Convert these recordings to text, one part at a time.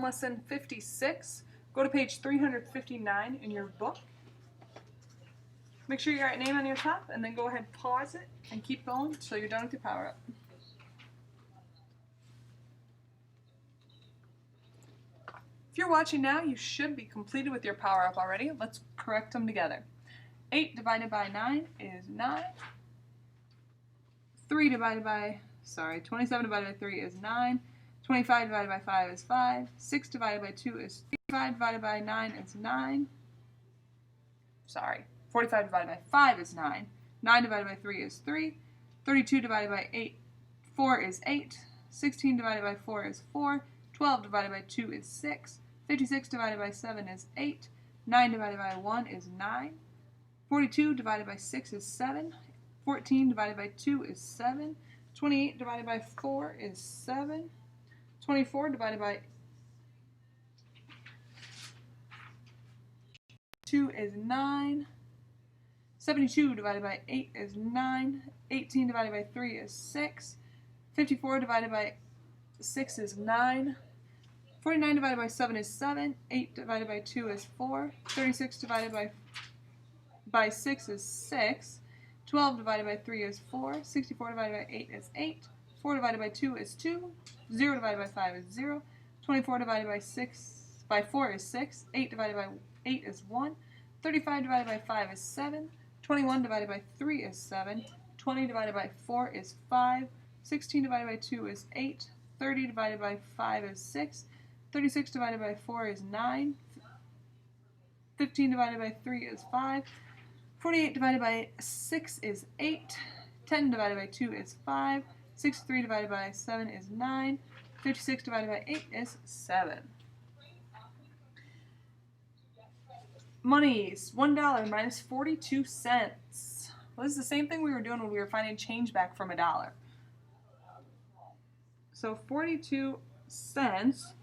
lesson 56. Go to page 359 in your book. Make sure you write name on your top, and then go ahead, pause it, and keep going until you're done with your power up. If you're watching now, you should be completed with your power up already. Let's correct them together. 8 divided by 9 is 9. 27 divided by 3 is 9. 25 divided by 5 is 5. 6 divided by 2 is 3. 5 divided by 9 is 9. 45 divided by 5 is 9. 9 divided by 3 is 3. 32 divided by 4 is 8. 16 divided by 4 is 4. 12 divided by 2 is 6. 56 divided by 7 is 8. 9 divided by 1 is 9. 42 divided by 6 is 7. 14 divided by 2 is 7. 28 divided by 4 is 7. 24 divided by 2 is 9. 72 divided by 8 is 9. 18 divided by 3 is 6. 54 divided by 6 is 9. 49 divided by 7 is 7. 8 divided by 2 is 4. 36 divided by 6 is 6. 12 divided by 3 is 4. 64 divided by 8 is 8. 4 divided by 2 is 2. 0 divided by 5 is 0. 24 divided by 4 is 6. 8 divided by 8 is 1. 35 divided by 5 is 7. 21 divided by 3 is 7. 20 divided by 4 is 5. 16 divided by 2 is 8. 30 divided by 5 is 6. 36 divided by 4 is 9. 15 divided by 3 is 5. 48 divided by 6 is 8. 10 divided by 2 is 5. 63 divided by 7 is 9. 56 divided by 8 is 7. Monies, $1 minus 42 cents. Well, this is the same thing we were doing when we were finding change back from $1. So 42 cents.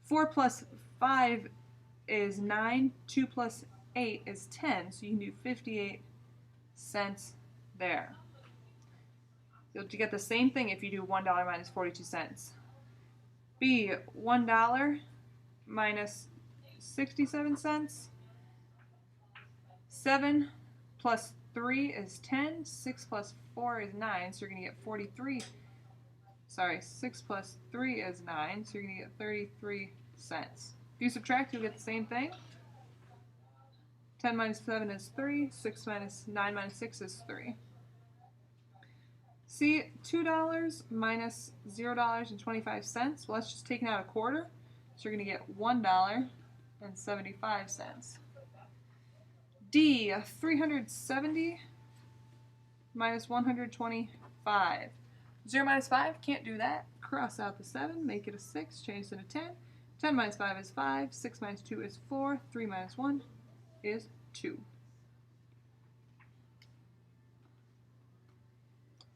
4 plus 5 is 9. 2 plus 8 is 10. So you can do 58 cents there. You'll get the same thing if you do $1 minus 42 cents. B, $1 minus 67 cents. 7 plus 3 is 10. 6 plus 4 is 9. So you're going to get 43. 6 plus 3 is 9. So you're going to get 33 cents. If you subtract, you'll get the same thing. 10 minus 7 is 3. 9 minus 6 is 3. C, $2 minus $0.25. Well, that's just taking out a quarter. So you're going to get $1.75. D, 370 minus 125. 0 minus 5, can't do that. Cross out the 7, make it a 6, change it to 10. 10 minus 5 is 5. 6 minus 2 is 4. 3 minus 1 is 2.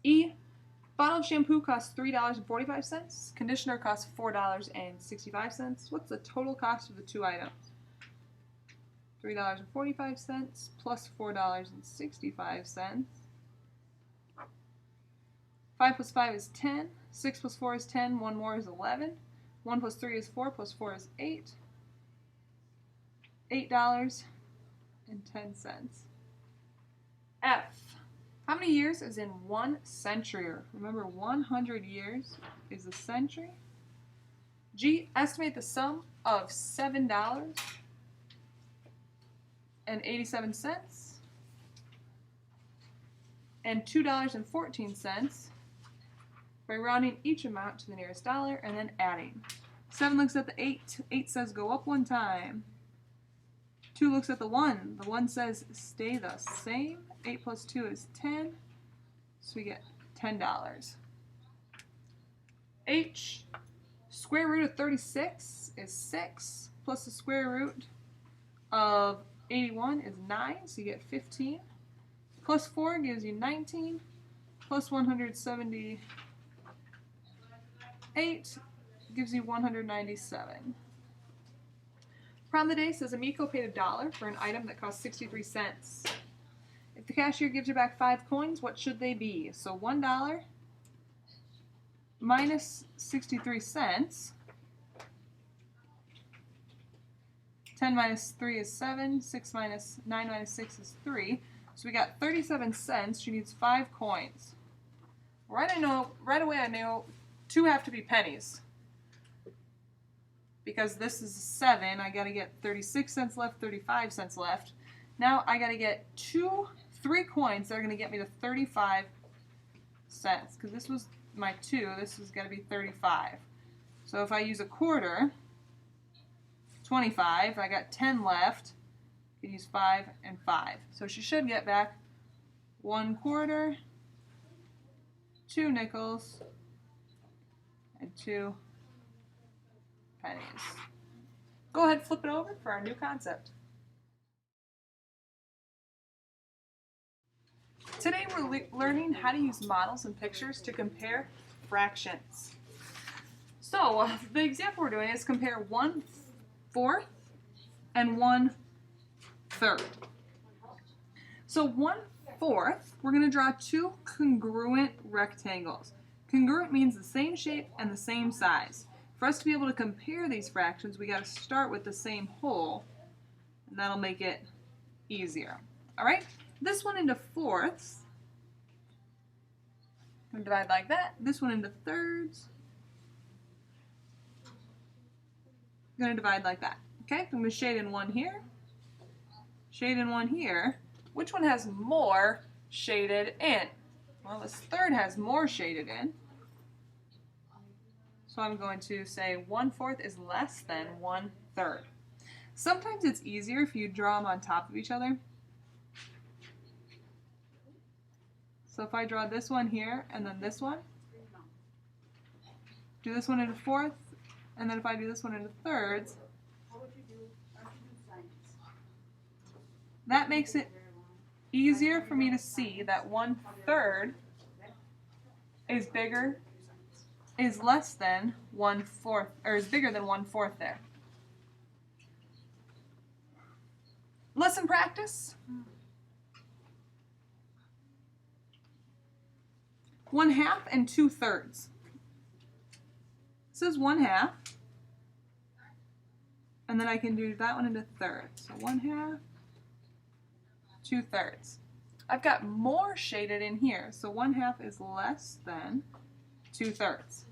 E, bottle of shampoo costs $3.45. Conditioner costs $4.65. What's the total cost of the two items? $3.45 plus $4.65. 5 plus 5 is 10. 6 plus 4 is 10. 1 more is 11. 1 plus 3 is 4. Plus 4 is 8. $8.10. F. How many years is in 1 century? Remember, 100 years is a century. G. Estimate the sum of $7.87 and $2.14 by rounding each amount to the nearest dollar and then adding. 7 looks at the 8. 8 says go up 1 time. 2 looks at the 1. The 1 says stay the same. 8 plus 2 is 10. So we get $10. H, square root of 36 is 6. Plus the square root of 81 is 9. So you get 15. Plus 4 gives you 19. Plus 178 gives you 197. Problem of the day says Amico paid $1 for an item that cost 63 cents. If the cashier gives you back 5 coins, what should they be? So $1 minus 63 cents 10 minus 3 is 7. 6 minus 9 minus 6 is 3. So we got 37 cents. She needs 5 coins. Right away I know 2 have to be pennies. Because this is 7, I got to get 36 cents left, 35 cents left. Now I got to get 3 coins that are going to get me to 35 cents. Because this was my 2, this is going to be 35. So if I use a quarter, 25, I got 10 left. I can use 5 and 5. So she should get back 1 quarter, 2 nickels, and 2 pennies. Go ahead and flip it over for our new concept. Today we're learning how to use models and pictures to compare fractions. So the example we're doing is compare 1/4 and 1/3. So 1/4, we're going to draw 2 congruent rectangles. Congruent means the same shape and the same size. For us to be able to compare these fractions, we got to start with the same whole, and that'll make it easier. All right, this one into fourths. I'm going to divide like that. This one into thirds. I'm going to divide like that. Okay, I'm going to shade in one here. Shade in one here. Which one has more shaded in? Well, this third has more shaded in. So I'm going to say 1/4 is less than 1/3. Sometimes it's easier if you draw them on top of each other. So if I draw this one here and then this one, do this one into fourths, and then if I do this one into thirds, that makes it easier for me to see that 1/3 is less than 1/4, or is bigger than 1/4 there. Lesson practice. 1/2 and 2/3. This is 1/2, and then I can do that one into thirds. So 1/2, 2/3. I've got more shaded in here, so 1/2 is less than 2/3.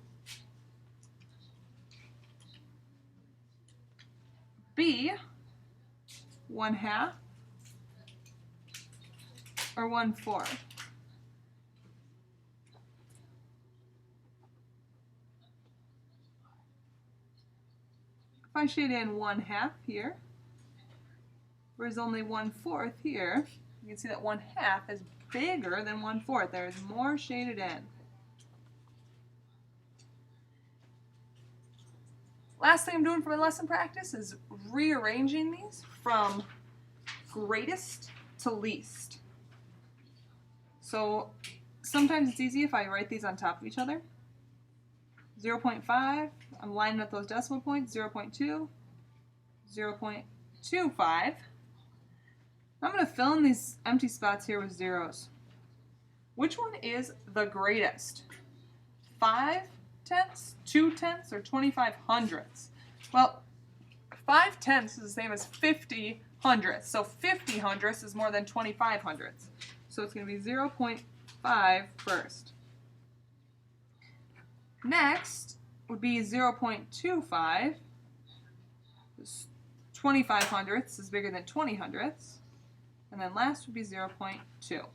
B, 1/2 or 1/4. If I shade in 1/2 here, whereas only 1/4 here, you can see that 1/2 is bigger than 1/4. There is more shaded in. Last thing I'm doing for my lesson practice is rearranging these from greatest to least. So sometimes it's easy if I write these on top of each other. 0.5, I'm lining up those decimal points, 0.2, 0.25. I'm going to fill in these empty spots here with zeros. Which one is the greatest? 5/10, 2/10, or 25/100? Well, 5/10 is the same as 50/100. So 50/100 is more than 25/100. So it's going to be 0.5 first. Next would be 0.25. 25/100 is bigger than 20/100. And then last would be 0.2.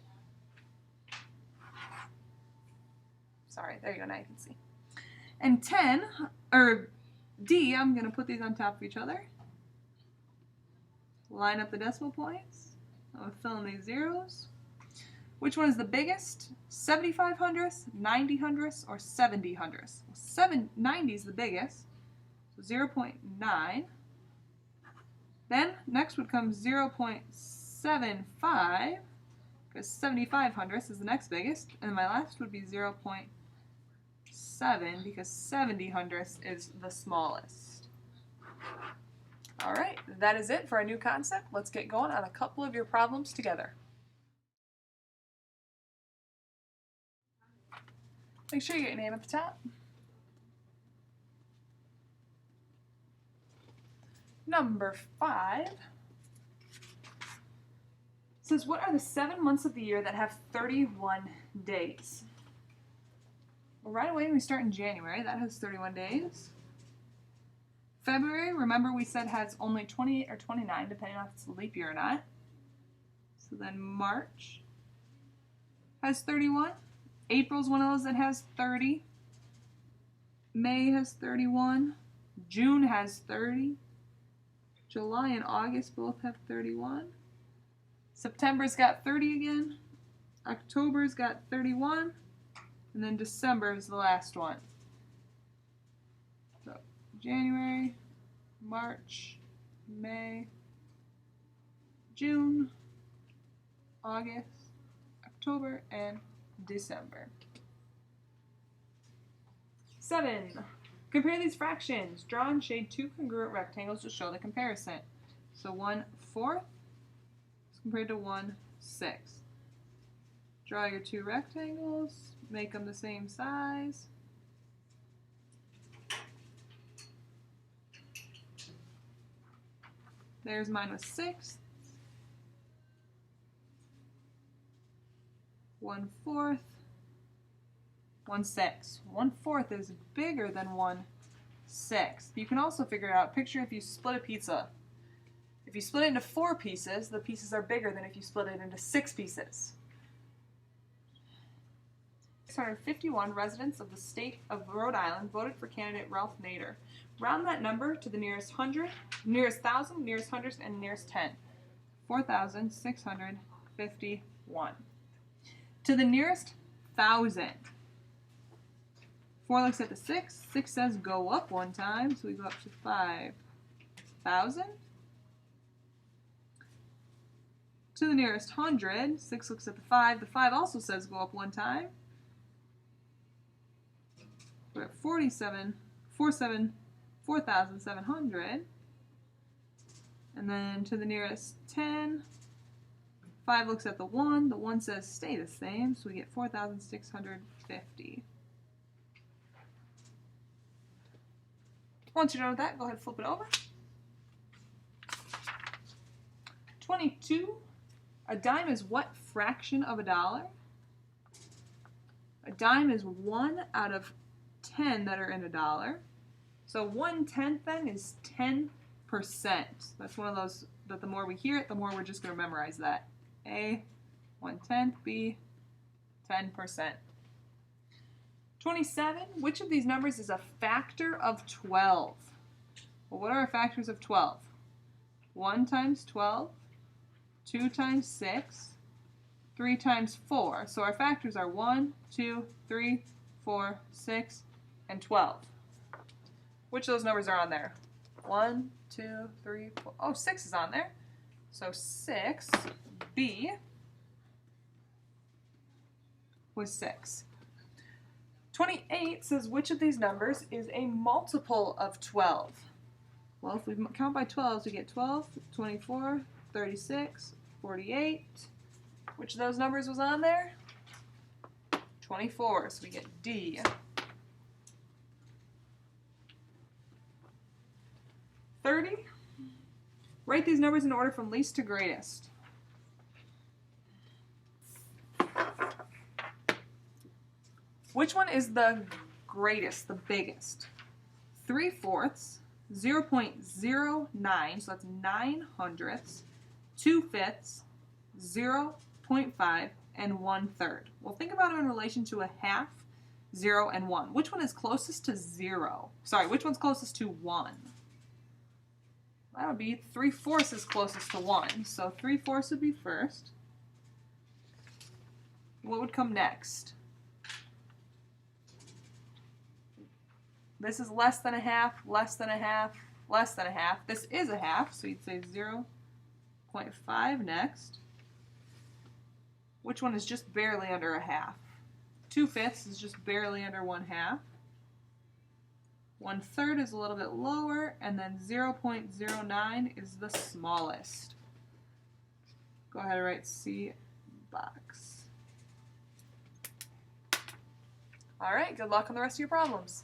Sorry, there you go, now you can see. And 10, or D, I'm going to put these on top of each other. Line up the decimal points. I'm going to fill in these zeros. Which one is the biggest? 75/100, 90/100, or 70/100? 90 is the biggest, so 0.9. Then next would come 0.75, because 75/100 is the next biggest, and my last would be 0.7, because 70/100 is the smallest. All right, that is it for our new concept. Let's get going on a couple of your problems together. Make sure you get your name at the top. Number 5 says, what are the 7 months of the year that have 31 days? Well, right away we start in January. That has 31 days. February, remember we said has only 28 or 29, depending on if it's a leap year or not. So then March has 31. April's one of those that has 30. May has 31. June has 30. July and August both have 31. September's got 30 again. October's got 31. And then December is the last one. So January, March, May, June, August, October, and December. 7. Compare these fractions. Draw and shade 2 congruent rectangles to show the comparison. So 1/4 is compared to 1/6. Draw your 2 rectangles, make them the same size. There's mine with 6. 1/4. 1/6. 1/4 is bigger than 1/6. You can also figure it out. Picture if you split a pizza. If you split it into 4 pieces, the pieces are bigger than if you split it into 6 pieces. 651 residents of the state of Rhode Island voted for candidate Ralph Nader. Round that number to the nearest 100, nearest 1,000, nearest hundreds, and nearest 10. 4,651. To the nearest 1,000. 4 looks at the 6. 6 says go up 1 time, so we go up to 5,000. To the nearest 100, 6 looks at the 5. The 5 also says go up 1 time. We're at 4,700. And then to the nearest 10, 5 looks at the 1. The 1 says stay the same, so we get 4,650. Once you're done with that, go ahead and flip it over. 22. A dime is what fraction of a dollar? A dime is 1 out of 10 that are in a dollar. So 1/10 then is 10%. That's one of those that the more we hear it, the more we're just going to memorize that. A, 1/10, B, 10%. 27. Which of these numbers is a factor of 12? Well, what are our factors of 12? 1 times 12, 2 times 6, 3 times 4. So our factors are 1, 2, 3, 4, 6, and 12. Which of those numbers are on there? 1, 2, 3, 4. Oh, 6 is on there. So 6B was 6. 28 says which of these numbers is a multiple of 12? Well, if we count by 12s, we get 12, 24, 36, 48. Which of those numbers was on there? 24, so we get D. 30. Write these numbers in order from least to greatest. Which one is the greatest, the biggest? 3/4, 0.09, so that's 9/100, 2/5, 0.5, and 1/3. Well, think about them in relation to a half, 0, and 1. Which one is closest to 0? Sorry, which one's closest to 1? That would be 3/4 is closest to 1. So 3/4 would be first. What would come next? This is less than a half, less than a half, less than a half. This is a half, so you'd say 0.5 next. Which one is just barely under a half? 2/5 is just barely under 1/2. 1/3 is a little bit lower, and then 0.09 is the smallest. Go ahead and write C box. All right, good luck on the rest of your problems.